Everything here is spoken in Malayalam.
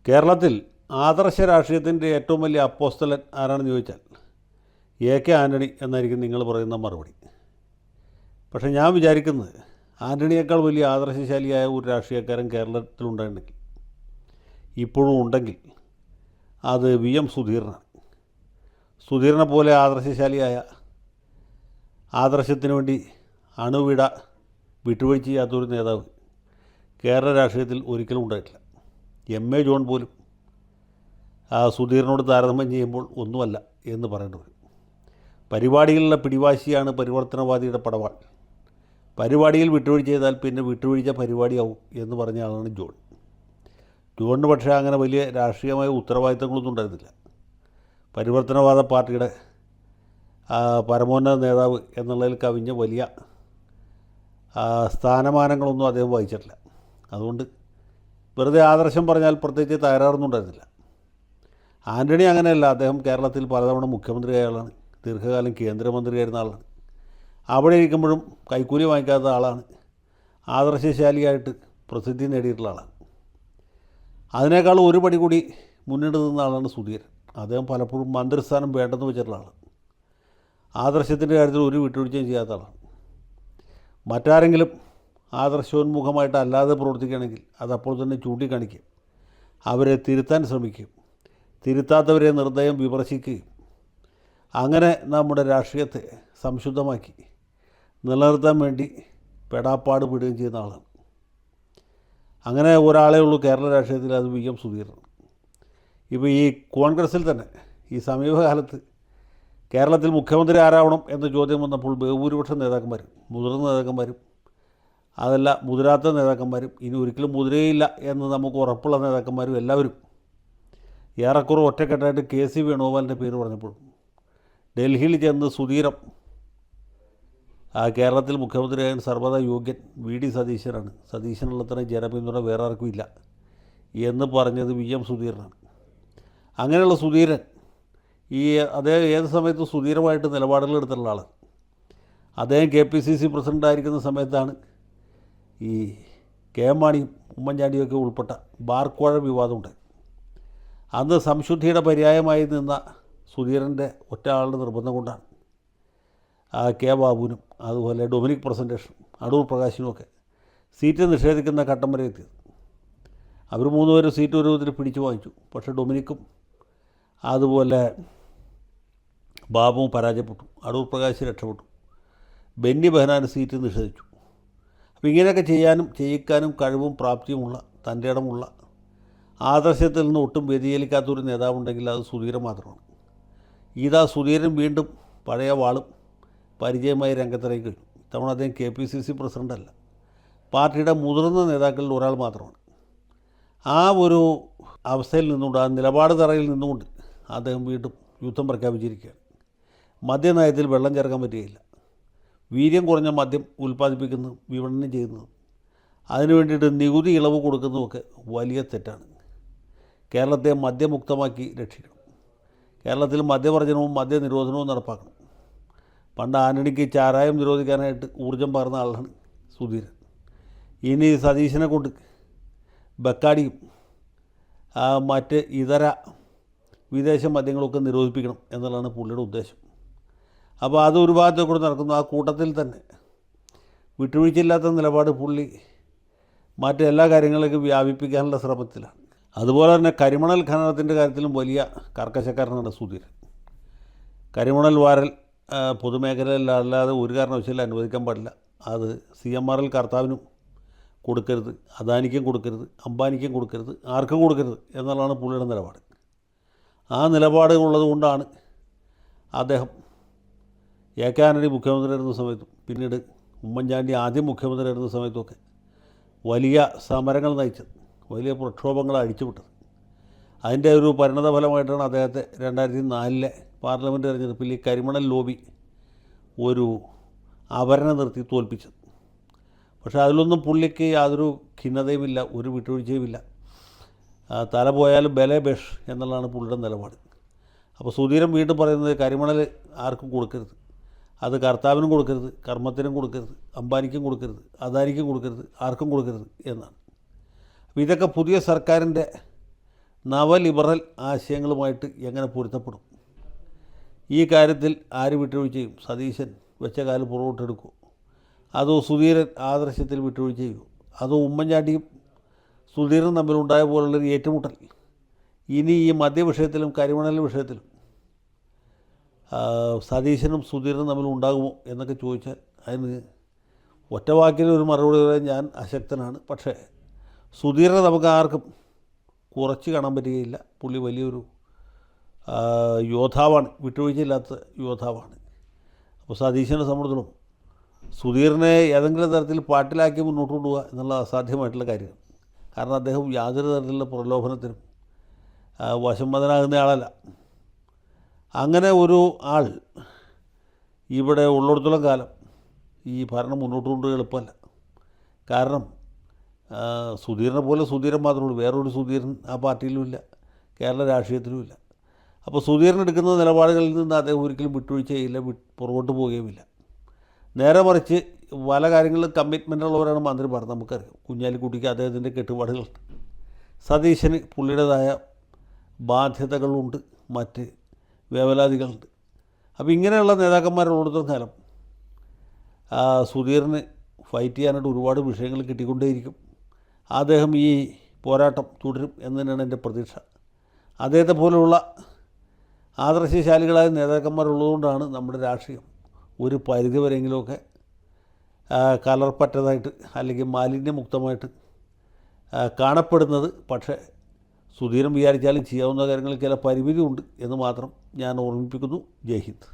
കേരളത്തിൽ ആദർശ രാഷ്ട്രീയത്തിൻ്റെ ഏറ്റവും വലിയ അപ്പോസ്തലൻ ആരാണെന്ന് ചോദിച്ചാൽ കെ ആൻ്റണി എന്നായിരിക്കും നിങ്ങൾ പറയുന്ന മറുപടി. പക്ഷേ ഞാൻ വിചാരിക്കുന്നത് ആൻ്റണിയേക്കാൾ വലിയ ആദർശശാലിയായ ഒരു രാഷ്ട്രീയക്കാരൻ കേരളത്തിലുണ്ടെങ്കിൽ, ഇപ്പോഴും ഉണ്ടെങ്കിൽ, അത് എം സുധീരനാണ്. സുധീരനെ പോലെ ആദർശശാലിയായ, ആദർശത്തിന് വേണ്ടി അണുവിട വിട്ടുവീഴ്ച ചെയ്യാത്തൊരു നേതാവ് കേരള രാഷ്ട്രീയത്തിൽ ഒരിക്കലും ഉണ്ടായിട്ടില്ല. എ ജോൺ പോലും സുധീരനോട് താരതമ്യം ചെയ്യുമ്പോൾ ഒന്നുമല്ല എന്ന് പറയേണ്ടി വരും. പരിപാടികളിലെ പിടിവാശിയാണ് പരിവർത്തനവാദിയുടെ പടവാൾ. പരിപാടിയിൽ വിട്ടുവീഴ്ച ചെയ്താൽ പിന്നെ വിട്ടുവീഴ്ച പരിപാടിയാവും എന്ന് പറഞ്ഞ ആളാണ് ജോൺ. ജോണിന് പക്ഷേ അങ്ങനെ വലിയ രാഷ്ട്രീയമായ ഉത്തരവാദിത്തങ്ങളൊന്നും ഉണ്ടായിരുന്നില്ല. പരിവർത്തനവാദ പാർട്ടിയുടെ പരമോന്നത നേതാവ് എന്നുള്ളതിൽ കവിഞ്ഞ വലിയ സ്ഥാനമാനങ്ങളൊന്നും അദ്ദേഹം വഹിച്ചിട്ടില്ല. അതുകൊണ്ട് വെറുതെ ആദർശം പറഞ്ഞാൽ പ്രത്യേകിച്ച് തകരാറൊന്നും ഉണ്ടായിരുന്നില്ല. ആൻ്റണി അങ്ങനെയല്ല. അദ്ദേഹം കേരളത്തിൽ പലതവണ മുഖ്യമന്ത്രിയായ ആളാണ്. ദീർഘകാലം കേന്ദ്രമന്ത്രിയായിരുന്ന ആളാണ്. അവിടെ ഇരിക്കുമ്പോഴും കൈക്കൂലി വാങ്ങിക്കാത്ത ആളാണ്. ആദർശശാലിയായിട്ട് പ്രസിദ്ധി നേടിയിട്ടുള്ള ആളാണ്. അതിനേക്കാൾ ഒരു പടി കൂടി മുന്നിട്ട് നിന്ന ആളാണ് സുധീരൻ. അദ്ദേഹം പലപ്പോഴും മന്ത്രിസ്ഥാനം വേണ്ടെന്ന് വെച്ചിട്ടുള്ള ആളാണ്. ആദർശത്തിൻ്റെ കാര്യത്തിൽ ഒരു വിട്ടുവീഴ്ചയും ചെയ്യാത്ത ആളാണ്. മറ്റാരെങ്കിലും ആദർശോന്മുഖമായിട്ട് അല്ലാതെ പ്രവർത്തിക്കുകയാണെങ്കിൽ അതപ്പോൾ തന്നെ ചൂണ്ടിക്കാണിക്കുകയും അവരെ തിരുത്താൻ ശ്രമിക്കുകയും തിരുത്താത്തവരെ നിർദ്ദയം വിമർശിക്കുകയും അങ്ങനെ നമ്മുടെ രാഷ്ട്രീയത്തെ സംശുദ്ധമാക്കി നിലനിർത്താൻ വേണ്ടി പെടാപ്പാട് പെടുകയും ചെയ്യുന്ന ആളാണ്. അങ്ങനെ ഒരാളേ ഉള്ളൂ കേരള രാഷ്ട്രീയത്തിൽ, അത് എം സുധീരൻ. ഇപ്പോൾ ഈ കോൺഗ്രസ്സിൽ തന്നെ ഈ സമീപകാലത്ത് കേരളത്തിൽ മുഖ്യമന്ത്രി ആരാവണം എന്ന ചോദ്യം വന്നപ്പോൾ ബഹുഭൂരിപക്ഷം നേതാക്കന്മാരും, മുതിർന്ന നേതാക്കന്മാരും, അതല്ല മുതിരാത്ത നേതാക്കന്മാരും, ഇനി ഒരിക്കലും മുതിരേയില്ല എന്ന് നമുക്ക് ഉറപ്പുള്ള നേതാക്കന്മാരും എല്ലാവരും ഏറെക്കുറെ ഒറ്റക്കെട്ടായിട്ട് KC വേണുഗോപാലിൻ്റെ പേര് പറഞ്ഞപ്പോഴും ഡൽഹിയിൽ ചെന്ന് സുധീരം കേരളത്തിൽ മുഖ്യമന്ത്രിയാകാൻ സർവ്വതാ യോഗ്യൻ VD സതീശനാണ്, സതീശനുള്ളത്ര ജനപിന്തുണ വേറെ ആർക്കും ഇല്ല എന്ന് പറഞ്ഞത് എം സുധീരനാണ്. അങ്ങനെയുള്ള സുധീരൻ അദ്ദേഹം ഏത് സമയത്തും സുധീരമായിട്ട് നിലപാടുകൾ എടുത്തുള്ള ആളാണ്. അദ്ദേഹം KPCC പ്രസിഡൻ്റായിരിക്കുന്ന സമയത്താണ് ഈ KM മാണിയും ഉമ്മൻചാണ്ടിയൊക്കെ ഉൾപ്പെട്ട ബാർക്കോഴ വിവാദമുണ്ടായി. അന്ന് സംശുദ്ധിയുടെ പര്യായമായി നിന്ന സുധീരൻ്റെ ഒറ്റ ആളുടെ നിർബന്ധം കൊണ്ടാണ് K ബാബുവിനും അതുപോലെ ഡൊമിനിക് പ്രസൻറ്റേഷനും അടൂർ പ്രകാശിനുമൊക്കെ സീറ്റ് നിഷേധിക്കുന്ന ഘട്ടം വരെ എത്തിയത്. അവർ മൂന്നുപേരും സീറ്റ് ഒരു വിധത്തിൽ പിടിച്ചു വാങ്ങിച്ചു. പക്ഷേ ഡൊമിനിക്കും അതുപോലെ ബാബുവും പരാജയപ്പെട്ടു. അടൂർ പ്രകാശ് രക്ഷപ്പെട്ടു. ബെന്നി ബെഹനാൻ സീറ്റ് നിഷേധിച്ചു. അപ്പോൾ ഇങ്ങനെയൊക്കെ ചെയ്യാനും ചെയ്യിക്കാനും കഴിവും പ്രാപ്തിയുമുള്ള, തൻ്റെ ഇടമുള്ള, ആദർശത്തിൽ നിന്ന് ഒട്ടും വ്യതിചലിക്കാത്തൊരു നേതാവുണ്ടെങ്കിൽ അത് സുധീരൻ മാത്രമാണ്. ഇതാ സുധീരൻ വീണ്ടും പഴയ വാളും പരിചയമായി രംഗത്തിറങ്ങി കഴിഞ്ഞു. ഇത്തവണ അദ്ദേഹം KPCC പ്രസിഡൻ്റല്ല, പാർട്ടിയുടെ മുതിർന്ന നേതാക്കളിൽ ഒരാൾ മാത്രമാണ്. ആ ഒരു അവസ്ഥയിൽ നിന്നുകൊണ്ട്, ആ നിലപാട് തറയിൽ നിന്നുകൊണ്ട് അദ്ദേഹം വീണ്ടും യുദ്ധം പ്രഖ്യാപിച്ചിരിക്കുകയാണ്. മദ്യനയത്തിൽ വെള്ളം ചേർക്കാൻ പറ്റുകയില്ല. വീര്യം കുറഞ്ഞ മദ്യം ഉൽപ്പാദിപ്പിക്കുന്നതും വിപണനം ചെയ്യുന്നതും അതിനു വേണ്ടിയിട്ട് നികുതി ഇളവ് കൊടുക്കുന്നതുമൊക്കെ വലിയ തെറ്റാണ്. കേരളത്തെ മദ്യമുക്തമാക്കി രക്ഷിക്കണം. കേരളത്തിൽ മദ്യവർജനവും മദ്യനിരോധനവും നടപ്പാക്കണം. പണ്ട് ആന്റണിക്ക് ചാരായം നിരോധിക്കാനായിട്ട് ഊർജം പകർന്ന ആളാണ് സുധീരൻ. ഇനി സതീശനെ കൊണ്ട് ബക്കാടിയും മറ്റ് ഇതര വിദേശ മദ്യങ്ങളൊക്കെ നിരോധിപ്പിക്കണം എന്നുള്ളതാണ് പുള്ളിയുടെ ഉദ്ദേശം. അപ്പോൾ അത് ഒരു ഭാഗത്തെ കൂടെ നടക്കുന്നു. ആ കൂട്ടത്തിൽ തന്നെ വിട്ടുവീഴ്ചയില്ലാത്ത നിലപാട് പുള്ളി മറ്റെല്ലാ കാര്യങ്ങളിലേക്കും വ്യാപിപ്പിക്കാനുള്ള ശ്രമത്തിലാണ്. അതുപോലെ തന്നെ കരിമണൽ ഖനനത്തിൻ്റെ കാര്യത്തിലും വലിയ കർക്കശക്കാരനാണ് സുധീരൻ. കരിമണൽ വാരൽ പൊതുമേഖലയിലല്ലാതെ ഒരു കാരണവശാലും അനുവദിക്കാൻ പാടില്ല. അത് CMRL കർത്താവിനും കൊടുക്കരുത്, അദാനിക്കും കൊടുക്കരുത്, അംബാനിക്കും കൊടുക്കരുത്, ആർക്കും കൊടുക്കരുത് എന്നുള്ളതാണ് പുള്ളിയുടെ നിലപാട്. ആ നിലപാട് ഉള്ളത് കൊണ്ടാണ് അദ്ദേഹം കെ ആന്റണി മുഖ്യമന്ത്രിയായിരുന്ന സമയത്തും പിന്നീട് ഉമ്മൻചാണ്ടി ആദ്യം മുഖ്യമന്ത്രിയായിരുന്ന സമയത്തുമൊക്കെ വലിയ സമരങ്ങൾ നയിച്ചത്, വലിയ പ്രക്ഷോഭങ്ങൾ അഴിച്ചുവിട്ടത്. അതിൻ്റെ ഒരു പരിണത ഫലമായിട്ടാണ് അദ്ദേഹത്തെ 2004 പാർലമെൻറ്റ് തെരഞ്ഞെടുപ്പിൽ ഈ കരിമണൽ ലോബി ഒരു അപരണം നിർത്തി തോൽപ്പിച്ചത്. പക്ഷേ അതിലൊന്നും പുള്ളിക്ക് യാതൊരു ഖിന്നതയുമില്ല, ഒരു വിട്ടുവീഴ്ചയുമില്ല. തല പോയാലും ബലേ ബേഷ് എന്നുള്ളതാണ് പുള്ളിയുടെ നിലപാട്. അപ്പോൾ സുധീരൻ വീണ്ടും പറയുന്നത് കരിമണൽ ആർക്കും കൊടുക്കരുത്, അത് കർത്താവിനും കൊടുക്കരുത്, കർമ്മത്തിനും കൊടുക്കരുത്, അംബാനിക്കും കൊടുക്കരുത്, അദാനിക്കും കൊടുക്കരുത്, ആർക്കും കൊടുക്കരുത് എന്നാണ്. അപ്പോൾ ഇതൊക്കെ പുതിയ സർക്കാരിൻ്റെ നവലിബറൽ ആശയങ്ങളുമായിട്ട് എങ്ങനെ പൊരുത്തപ്പെടും? ഈ കാര്യത്തിൽ ആര് വിട്ടുവീഴ്ച ചെയ്യും? സതീശൻ വെച്ച കാല് പുറകോട്ടെടുക്കുമോ? അതോ സുധീരൻ ആദർശത്തിൽ വിട്ടുവീഴ്ച ചെയ്യുമോ? അതോ ഉമ്മൻചാണ്ടിയും സുധീരനും തമ്മിലുണ്ടായ പോലുള്ളൊരു ഏറ്റുമുട്ടൽ ഇനി ഈ മദ്യവിഷയത്തിലും കരിമണൽ വിഷയത്തിലും സതീശനും സുധീരനും തമ്മിൽ ഉണ്ടാകുമോ എന്നൊക്കെ ചോദിച്ചാൽ അതിന് ഒറ്റവാക്കിൽ ഒരു മറുപടി പറയാൻ ഞാൻ അശക്തനാണ്. പക്ഷേ സുധീരനെ നമുക്ക് ആർക്കും കുറച്ച് കാണാൻ പറ്റുകയില്ല. പുള്ളി വലിയൊരു യോദ്ധാവാണ്, വിട്ടുവീഴ്ചയില്ലാത്ത യോദ്ധാവാണ്. അപ്പോൾ സതീശനെ സംബന്ധിച്ചിടത്തോളം സുധീരനെ ഏതെങ്കിലും തരത്തിൽ പാട്ടിലാക്കി മുന്നോട്ട് കൊണ്ടുപോകുക എന്നുള്ള അസാധ്യമായിട്ടുള്ള കാര്യമാണ്. കാരണം അദ്ദേഹം യാതൊരു തരത്തിലുള്ള പ്രലോഭനത്തിനും വശംവദനാകുന്ന ആളല്ല. അങ്ങനെ ഒരു ആൾ ഇവിടെ ഉള്ളിടത്തോളം കാലം ഈ ഭരണം മുന്നോട്ട് കൊണ്ടുപോയി എളുപ്പമല്ല. കാരണം സുധീരനെ പോലെ സുധീരൻ മാത്രമേ ഉള്ളൂ, വേറൊരു സുധീരൻ ആ പാർട്ടിയിലുമില്ല, കേരള രാഷ്ട്രീയത്തിലുമില്ല. അപ്പോൾ സുധീരൻ എടുക്കുന്ന നിലപാടുകളിൽ നിന്ന് അദ്ദേഹം ഒരിക്കലും വിട്ടുവീഴ്ച ചെയ്യില്ല, പുറകോട്ട് പോവുകയുമില്ല. നേരെ മറിച്ച് പല കാര്യങ്ങളിലും കമ്മിറ്റ്മെൻ്റ് ഉള്ളവരാണ് മന്ത്രിമാർ. നമുക്കറിയാം, കുഞ്ഞാലിക്കുട്ടിക്ക് അദ്ദേഹത്തിൻ്റെ കെട്ടുപാടുകളുണ്ട്, സതീശന് പുള്ളിയുടേതായ ബാധ്യതകളുണ്ട്, മറ്റ് വേവലാതികളുണ്ട്. അപ്പോൾ ഇങ്ങനെയുള്ള നേതാക്കന്മാരുള്ളിടത്തോളം കാലം സുധീരന് ഫൈറ്റ് ചെയ്യാനായിട്ട് ഒരുപാട് വിഷയങ്ങൾ കിട്ടിക്കൊണ്ടേയിരിക്കും. അദ്ദേഹം ഈ പോരാട്ടം തുടരും എന്ന് തന്നെയാണ് എൻ്റെ പ്രതീക്ഷ. അദ്ദേഹത്തെ പോലെയുള്ള ആദർശശാലികളായ നേതാക്കന്മാരുള്ളതുകൊണ്ടാണ് നമ്മുടെ രാഷ്ട്രീയം ഒരു പരിധിവരെയെങ്കിലുമൊക്കെ കലർപ്പറ്റതായിട്ട് അല്ലെങ്കിൽ മാലിന്യമുക്തമായിട്ട് കാണപ്പെടുന്നത്. പക്ഷേ സുധീരൻ വിചാരിച്ചാലും ചെയ്യാവുന്ന കാര്യങ്ങളിൽ ചില പരിമിതിയുണ്ട് എന്ന് മാത്രം ഞാൻ ഓർമ്മിപ്പിക്കുന്നു. ജയ് ഹിന്ദ്.